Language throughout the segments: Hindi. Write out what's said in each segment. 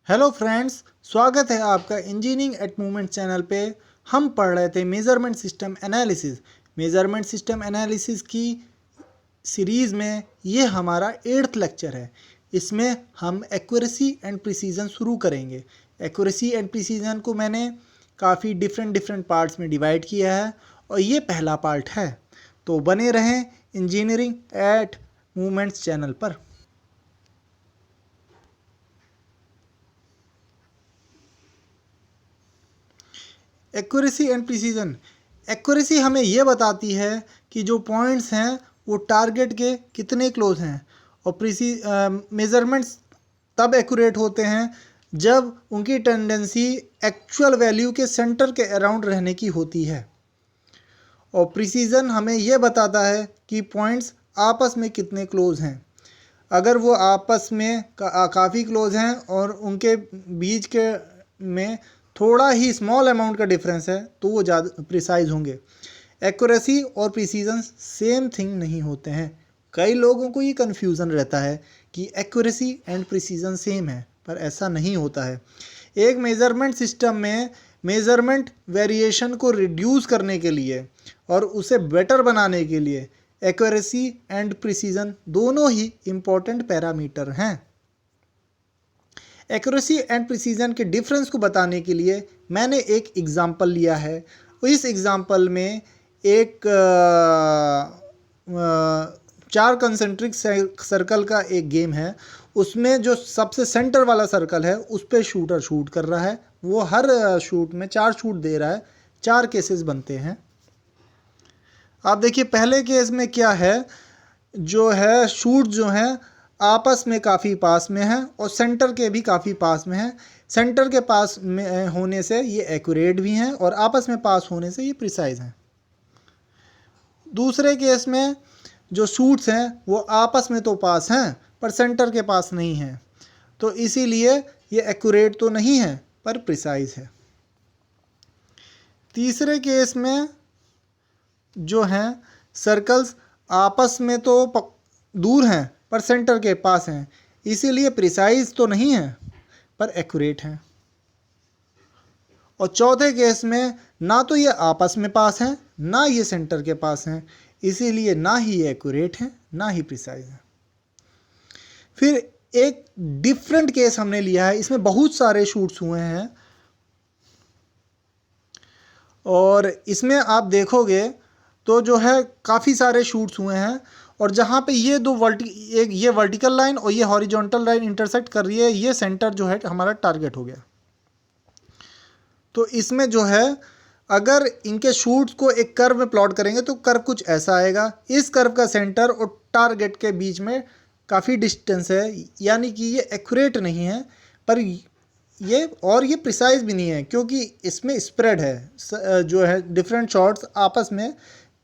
हेलो फ्रेंड्स, स्वागत है आपका इंजीनियरिंग एट मूवमेंट चैनल पे। हम पढ़ रहे थे measurement system analysis. Measurement system analysis की सीरीज़ में ये हमारा 8th लेक्चर है। इसमें हम एक्यूरेसी एंड प्रिसीजन शुरू करेंगे। एक्यूरेसी एंड प्रिसीजन को मैंने काफ़ी डिफरेंट पार्ट्स में डिवाइड किया है और ये पहला पार्ट है। तो बने रहें इंजीनियरिंग एट मूवमेंट्स चैनल पर। Accuracy and precision. एक्यूरेसी हमें ये बताती है कि जो पॉइंट्स हैं वो टारगेट के कितने क्लोज हैं, और मेज़रमेंट्स तब एक्यूरेट होते हैं जब उनकी टेंडेंसी एक्चुअल वैल्यू के सेंटर के अराउंड रहने की होती है। और प्रिसीजन हमें ये बताता है कि पॉइंट्स आपस में कितने क्लोज हैं। अगर वो आपस में काफ़ी क्लोज हैं और उनके बीच के में थोड़ा ही स्मॉल अमाउंट का डिफरेंस है तो वो ज़्यादा प्रिसाइज होंगे। एक्यूरेसी और प्रिसीजन सेम थिंग नहीं होते हैं। कई लोगों को ये कन्फ्यूज़न रहता है कि एक्यूरेसी एंड प्रिसीजन सेम है, पर ऐसा नहीं होता है। एक मेज़रमेंट सिस्टम में मेज़रमेंट वेरिएशन को रिड्यूस करने के लिए और उसे बेटर बनाने के लिए एक्यूरेसी एंड प्रिसीजन दोनों ही इम्पॉर्टेंट पैरामीटर हैं। एक्यूरेसी एंड प्रिसीजन के डिफरेंस को बताने के लिए मैंने एक एग्ज़ाम्पल लिया है। इस एग्ज़ाम्पल में एक 4 कंसेंट्रिक सर्कल का एक गेम है। उसमें जो सबसे सेंटर वाला सर्कल है उस पर शूटर शूट कर रहा है। वो हर शूट में 4 शूट दे रहा है। 4 केसेस बनते हैं। आप देखिए पहले केस में क्या है, जो है शूट जो हैं आपस में काफ़ी पास में है और सेंटर के भी काफ़ी पास में है। सेंटर के पास में होने से ये एक्यूरेट भी हैं और आपस में पास होने से ये प्रिसाइज हैं। दूसरे केस में जो शूट्स हैं वो आपस में तो पास हैं पर सेंटर के पास नहीं हैं, तो इसीलिए ये एक्यूरेट तो नहीं है पर प्रिसाइज है। तीसरे केस में जो हैं सर्कल्स आपस में तो दूर हैं पर सेंटर के पास हैं, इसीलिए प्रिसाइज तो नहीं है पर एक्यूरेट हैं। और चौथे केस में ना तो ये आपस में पास हैं ना ये सेंटर के पास हैं, इसीलिए ना ही ये एक्यूरेट हैं ना ही प्रिसाइज हैं। फिर एक डिफरेंट केस हमने लिया है। इसमें बहुत सारे शूट्स हुए हैं और इसमें आप देखोगे तो जो है काफ़ी सारे शूट्स हुए हैं, और जहाँ पे ये ये वर्टिकल लाइन और ये हॉरिजॉन्टल लाइन इंटरसेक्ट कर रही है, ये सेंटर जो है हमारा टारगेट हो गया। तो इसमें जो है अगर इनके शूट्स को एक कर्व में प्लॉट करेंगे तो कर्व कुछ ऐसा आएगा। इस कर्व का सेंटर और टारगेट के बीच में काफ़ी डिस्टेंस है, यानी कि ये एक्यूरेट नहीं है पर ये प्रिसाइज भी नहीं है, क्योंकि इसमें स्प्रेड है, जो है डिफरेंट शॉट्स आपस में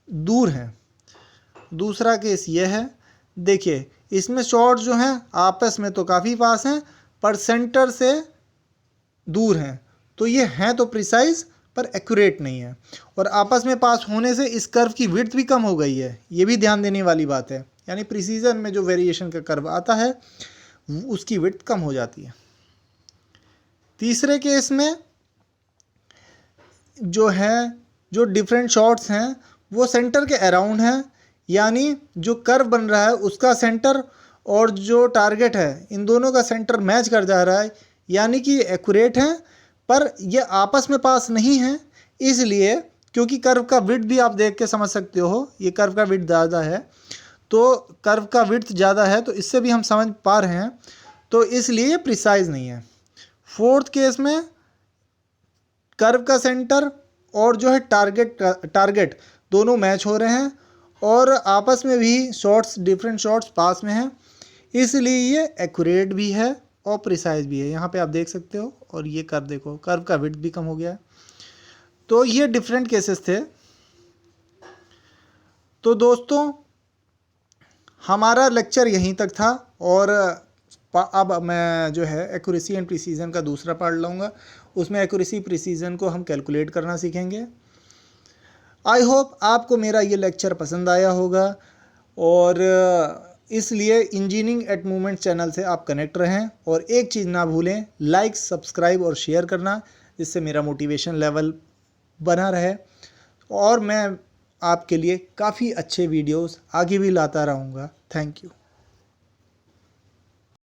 दूर हैं। दूसरा केस ये है, देखिए इसमें शॉट्स जो हैं आपस में तो काफ़ी पास हैं पर सेंटर से दूर हैं, तो ये हैं तो प्रिसाइज पर एक्यूरेट नहीं है। और आपस में पास होने से इस कर्व की विड्थ भी कम हो गई है, ये भी ध्यान देने वाली बात है। यानी प्रिसीजन में जो वेरिएशन का कर्व आता है उसकी विड्थ कम हो जाती है। तीसरे केस में जो डिफरेंट शॉट्स हैं वो सेंटर के अराउंड हैं, यानी जो कर्व बन रहा है उसका सेंटर और जो टारगेट है इन दोनों का सेंटर मैच कर जा रहा है, यानी कि एक्यूरेट हैं पर ये आपस में पास नहीं है। इसलिए क्योंकि कर्व का विड्थ भी आप देख के समझ सकते हो, ये कर्व का विड्थ ज़्यादा है, तो कर्व का विड्थ ज़्यादा है तो इससे भी हम समझ पा रहे हैं, तो इसलिए ये प्रिसाइज नहीं है। फोर्थ केस में कर्व का सेंटर और जो है टारगेट दोनों मैच हो रहे हैं और आपस में भी डिफरेंट शॉट्स पास में हैं, इसलिए ये एक्यूरेट भी है और प्रिसाइज भी है। यहाँ पे आप देख सकते हो, और ये कर्व देखो, कर्व का विड्थ भी कम हो गया है। तो ये डिफरेंट केसेस थे। तो दोस्तों हमारा लेक्चर यहीं तक था, और अब मैं जो है एक्यूरेसी एंड प्रिसीजन का दूसरा पार्ट लाऊंगा। उसमें एक्यूरेसी प्रिसीजन को हम कैलकुलेट करना सीखेंगे। आई होप आपको मेरा ये लेक्चर पसंद आया होगा, और इसलिए इंजीनियरिंग एट मूवमेंट चैनल से आप कनेक्ट रहें। और एक चीज़ ना भूलें, लाइक, सब्सक्राइब और शेयर करना, जिससे मेरा मोटिवेशन लेवल बना रहे और मैं आपके लिए काफ़ी अच्छे वीडियोस आगे भी लाता रहूँगा। Thank you.